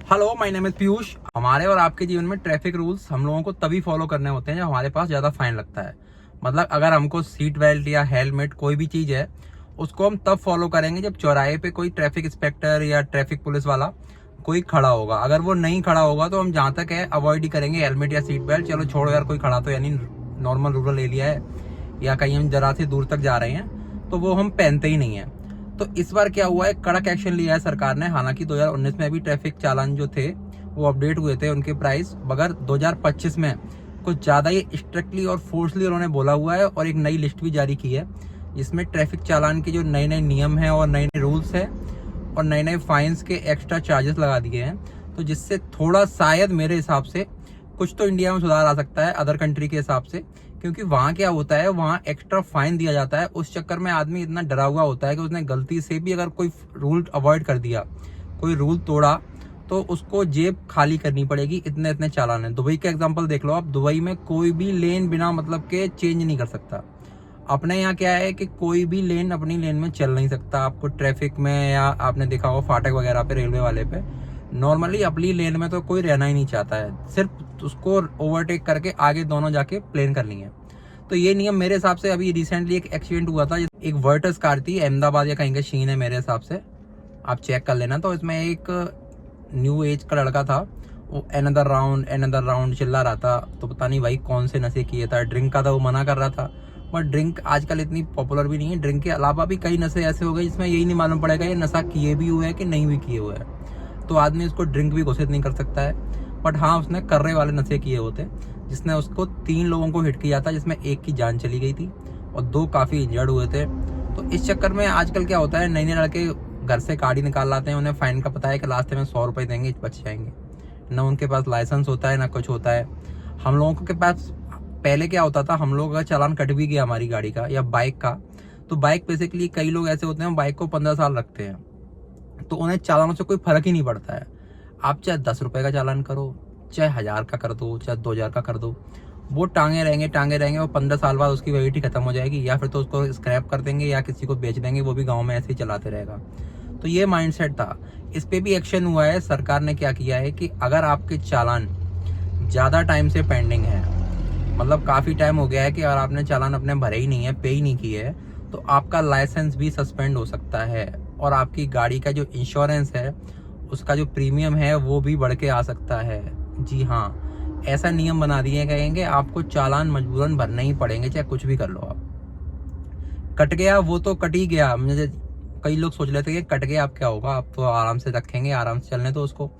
Hello, my name is Piyush. हमारे और आपके जीवन में ट्रैफिक रूल्स हम लोगों को तभी फॉलो करने होते हैं जब हमारे पास ज्यादा फाइन लगता है। मतलब अगर हमको सीट बेल्ट या हेलमेट कोई भी चीज है, उसको हम तब फॉलो करेंगे जब चौराहे पे कोई ट्रैफिक इंस्पेक्टर या ट्रैफिक पुलिस वाला कोई खड़ा होगा। अगर वो नहीं खड़ा होगा तो हम जहां तक है अवॉइड ही करेंगे हेलमेट या सीट बेल्ट। चलो छोड़ो यार, कोई खड़ा तो यानी नॉर्मल रूरल एरिया है या कहीं हम जरा से दूर तक जा रहे हैं तो वो हम पहनते ही नहीं है। तो इस बार क्या हुआ है, कड़क एक्शन लिया है सरकार ने। हालांकि 2019 में भी ट्रैफिक चालान जो थे वो अपडेट हुए थे उनके प्राइस, मगर 2025 में कुछ ज्यादा ही स्ट्रिक्टली और फोर्सली उन्होंने बोला हुआ है और एक नई लिस्ट भी जारी की है जिसमें ट्रैफिक चालान के जो नए नए नियम हैं और नए नए रूल्स हैं और नए नए फाइन्स के एक्स्ट्रा चार्जेस लगा दिए हैं। तो जिससे थोड़ा शायद मेरे हिसाब से कुछ तो इंडिया में सुधार आ सकता है अदर कंट्री के हिसाब से। क्योंकि वहाँ क्या होता है, वहाँ एक्स्ट्रा फाइन दिया जाता है। उस चक्कर में आदमी इतना डरा हुआ होता है कि उसने गलती से भी अगर कोई रूल अवॉइड कर दिया, कोई रूल तोड़ा, तो उसको जेब खाली करनी पड़ेगी। इतने इतने चालान है। दुबई का एग्जांपल देख लो आप। दुबई में कोई भी लेन बिना मतलब के चेंज नहीं कर सकता। अपने यहाँ क्या है कि कोई भी लेन अपनी लेन में चल नहीं सकता। आपको ट्रैफिक में या आपने देखा होगा फाटक वगैरह पे, रेलवे वाले पे, नॉर्मली अपनी लेन में तो कोई रहना ही नहीं चाहता है। सिर्फ उसको ओवरटेक करके आगे दोनों जाके प्लेन करनी है। तो ये नियम मेरे हिसाब से, अभी रिसेंटली एक एक्सीडेंट हुआ था, एक वर्टस कार थी, अहमदाबाद या कहीं का सीन है मेरे हिसाब से, आप चेक कर लेना। तो इसमें एक न्यू एज का लड़का था, वो एनदर राउंड चिल्ला रहा था। तो पता नहीं भाई कौन से नशे किए था, ड्रिंक का था, वो मना कर रहा था। बट ड्रिंक आजकल इतनी पॉपुलर भी नहीं है। ड्रिंक के अलावा भी कई नशे ऐसे हो गए जिसमें यही नहीं मालूम पड़ेगा ये नशा किए भी हुए है कि नहीं भी किए हुए है। तो आदमी उसको ड्रिंक भी घोषित नहीं कर सकता है। बट हाँ, उसने कर्रे वाले नशे किए होते, जिसने उसको 3 लोगों को हिट किया था, जिसमें एक की जान चली गई थी और 2 काफी इंजर्ड हुए थे। तो इस चक्कर में आजकल क्या होता है, नए नए लड़के घर से गाड़ी निकाल लाते हैं, उन्हें फाइन का पता है कि लास्ट में 100 रुपए देंगे, बच जाएंगे। ना उनके पास लाइसेंस होता है ना कुछ होता है। हम लोगों के पास पहले क्या होता था, हम लोगों का चालान कट भी गया हमारी गाड़ी का या बाइक का, तो बाइक बेसिकली कई लोग ऐसे होते हैं बाइक को 15 साल रखते हैं, तो उन्हें चालानों से कोई फर्क ही नहीं पड़ता है। आप चाहे 10 रुपए का चालान करो, चाहे 1000 का कर दो, चाहे 2000 का कर दो, वो टांगे रहेंगे। वो 15 साल बाद उसकी वैलिडिटी खत्म हो जाएगी, या फिर तो उसको स्क्रैप कर देंगे या किसी को बेच देंगे, वो भी गाँव में ऐसे ही चलाते रहेगा। तो ये माइंडसेट था। इस पे भी एक्शन हुआ है। सरकार ने क्या किया है कि अगर आपके चालान ज़्यादा टाइम से पेंडिंग है, मतलब काफ़ी टाइम हो गया है कि अगर आपने चालान अपने भरे ही नहीं है, पे ही नहीं किए है, तो आपका लाइसेंस भी सस्पेंड हो सकता है और आपकी गाड़ी का जो इंश्योरेंस है उसका जो प्रीमियम है वो भी बढ़ के आ सकता है। जी हाँ, ऐसा नियम बना दिए कहेंगे आपको चालान मजबूरन भरने ही पड़ेंगे, चाहे कुछ भी कर लो आप। कट गया वो तो कट ही गया। मुझे कई लोग सोच लेते हैं कि कट गया अब क्या होगा, आप तो आराम से रखेंगे, आराम से चलने दो उसको।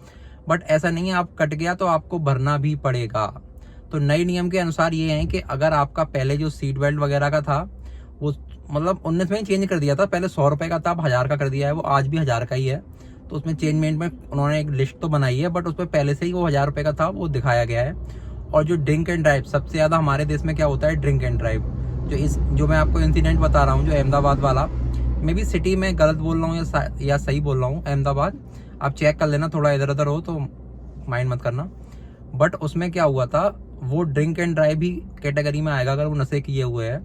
बट ऐसा नहीं है, आप कट गया तो आपको भरना भी पड़ेगा। तो नए नियम के अनुसार ये है कि अगर आपका पहले जो सीट बेल्ट वगैरह का था वो मतलब 19 में ही चेंज कर दिया था, पहले 100 रुपए का था, अब 1000 का कर दिया है, वो आज भी 1000 का ही है। तो उसमें चेंजमेंट में उन्होंने एक लिस्ट तो बनाई है, बट उसमें पहले से ही वो 1000 रुपए का था, वो दिखाया गया है। और जो ड्रिंक एंड ड्राइव, सबसे ज्यादा हमारे देश में क्या होता है, ड्रिंक एंड ड्राइव। जो मैं आपको इंसिडेंट बता रहा हूँ, जो अहमदाबाद वाला, मे भी सिटी में गलत बोल रहा हूँ या सही बोल रहा हूँ, अहमदाबाद आप चेक कर लेना, थोड़ा इधर उधर हो तो माइंड मत करना। बट उसमें क्या हुआ था, वो ड्रिंक एंड ड्राइव भी कैटेगरी में आएगा अगर वो नशे किए हुए हैं।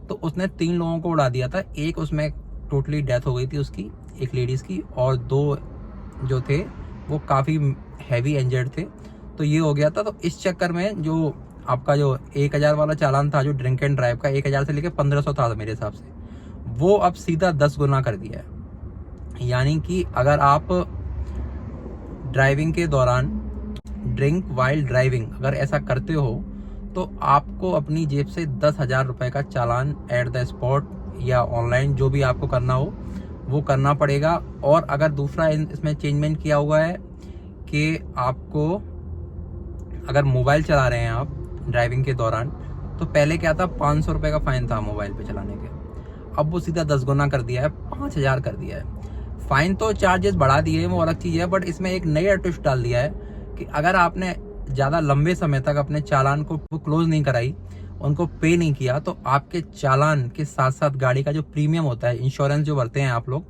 तो उसने 3 लोगों को उड़ा दिया था। एक उसमें टोटली डेथ हो गई थी उसकी, एक लेडीज की, और 2 जो थे वो काफ़ी हैवी इंजर्ड थे। तो ये हो गया था। तो इस चक्कर में जो आपका जो 1000 वाला चालान था, जो ड्रिंक एंड ड्राइव का, 1000 से लेकर 1500 था मेरे हिसाब से, वो अब सीधा 10 गुना कर दिया है। यानी कि अगर आप ड्राइविंग के दौरान, ड्रिंक वाइल ड्राइविंग अगर ऐसा करते हो, तो आपको अपनी जेब से 10,000 रुपए का चालान एट द स्पॉट या ऑनलाइन जो भी आपको करना हो वो करना पड़ेगा। और अगर दूसरा इसमें चेंजमेंट किया हुआ है कि आपको अगर मोबाइल चला रहे हैं आप ड्राइविंग के दौरान, तो पहले क्या था, 500 रुपए का फाइन था मोबाइल पे चलाने के, अब वो सीधा 10 गुना कर दिया है, 5000 कर दिया है। फाइन तो चार्जेस बढ़ा दिए, वो अलग चीज़ है, बट इसमें एक नया ट्विस्ट डाल दिया है कि अगर आपने ज़्यादा लंबे समय तक अपने चालान को क्लोज नहीं कराई, उनको पे नहीं किया, तो आपके चालान के साथ साथ गाड़ी का जो प्रीमियम होता है, इंश्योरेंस जो भरते हैं आप लोग,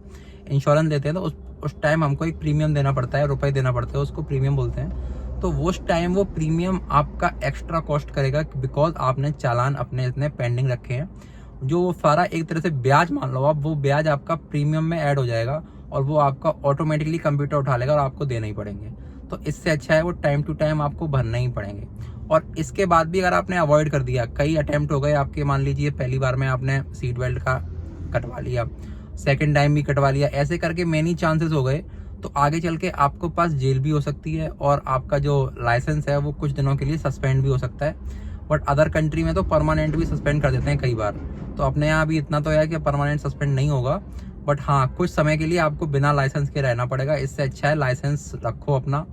इंश्योरेंस देते हैं, तो उस टाइम हमको एक प्रीमियम देना पड़ता है, रुपए देना पड़ता है, उसको प्रीमियम बोलते हैं। तो उस टाइम वो प्रीमियम आपका एक्स्ट्रा कॉस्ट करेगा, बिकॉज आपने चालान अपने इतने पेंडिंग रखे हैं। जो वो सारा एक तरह से ब्याज मान लो आप, वो ब्याज आपका प्रीमियम में ऐड हो जाएगा और वो आपका ऑटोमेटिकली कंप्यूटर उठा लेगा और आपको देना ही पड़ेंगे। तो इससे अच्छा है वो टाइम टू टाइम आपको भरना ही पड़ेंगे। और इसके बाद भी अगर आपने अवॉइड कर दिया, कई अटेम्प्ट हो गए आपके, मान लीजिए पहली बार में आपने सीट बेल्ट का कटवा लिया, सेकंड टाइम भी कटवा लिया, ऐसे करके मेनी चांसेस हो गए, तो आगे चल के आपको पास जेल भी हो सकती है और आपका जो लाइसेंस है वो कुछ दिनों के लिए सस्पेंड भी हो सकता है। बट अदर कंट्री में तो परमानेंट भी सस्पेंड कर देते हैं कई बार। तो अपने यहाँ भी इतना तो है कि परमानेंट सस्पेंड नहीं होगा, बट हाँ कुछ समय के लिए आपको बिना लाइसेंस के रहना पड़ेगा। इससे अच्छा है लाइसेंस रखो अपना,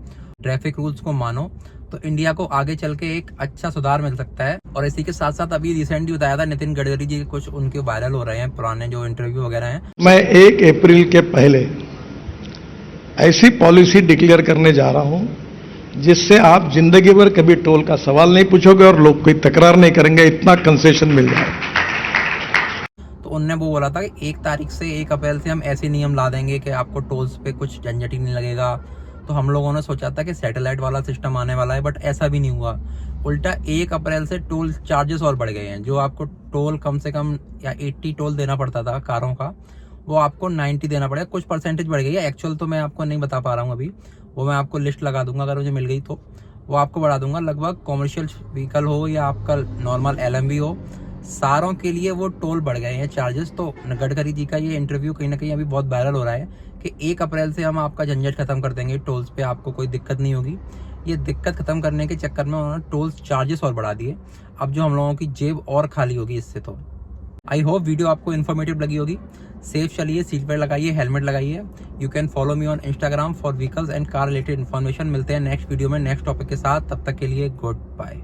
ट्रैफिक रूल्स को मानो, तो इंडिया को आगे चल के एक अच्छा सुधार मिल सकता है। और इसी के साथ साथ अभी रिसेंटली बताया था नितिन गडकरी जी, कुछ उनके वायरल हो रहे हैं पुराने जो इंटरव्यू वगैरह हैं। मैं 1 अप्रैल के पहले ऐसी पॉलिसी डिक्लेयर करने जा रहा हूं जिससे आप जिंदगी भर कभी टोल का सवाल नहीं पूछोगे और लोग कोई तकरार नहीं करेंगे, इतना कंसेशन मिल जाए। तो उनने वो बोला था कि 1 तारीख से 1 अप्रैल से हम ऐसे नियम ला देंगे कि आपको टोल्स पे कुछ झंझट ही नहीं लगेगा। तो हम लोगों ने सोचा था कि सैटेलाइट वाला सिस्टम आने वाला है, बट ऐसा भी नहीं हुआ। उल्टा 1 अप्रैल से टोल चार्जेस और बढ़ गए हैं। जो आपको टोल कम से कम या 80 टोल देना पड़ता था कारों का, वो आपको 90 देना पड़ेगा। कुछ परसेंटेज बढ़ गई है, एक्चुअल तो मैं आपको नहीं बता पा रहा हूँ अभी, वो मैं आपको लिस्ट लगा दूंगा अगर मुझे मिल गई तो वो आपको बढ़ा दूंगा। लगभग कॉमर्शियल व्हीकल हो या आपका नॉर्मल LMV हो, सारों के लिए वो टोल बढ़ गए हैं चार्जेस। तो गडकरी जी का ये इंटरव्यू कहीं ना कहीं अभी बहुत वायरल हो रहा है कि 1 अप्रैल से हम आपका झंझट खत्म कर देंगे, टोल्स पे आपको कोई दिक्कत नहीं होगी। ये दिक्कत खत्म करने के चक्कर में उन्होंने टोल्स चार्जेस और बढ़ा दिए। अब जो हम लोगों की जेब और खाली होगी इससे। तो आई होप वीडियो आपको इन्फॉर्मेटिव लगी होगी। सेफ चलिए, सीट बेल्ट लगाइए, हेलमेट लगाइए। You can follow me on Instagram for vehicles and car related information. मिलते हैं नेक्स्ट वीडियो में नेक्स्ट टॉपिक के साथ, तब तक के लिए गुड बाय।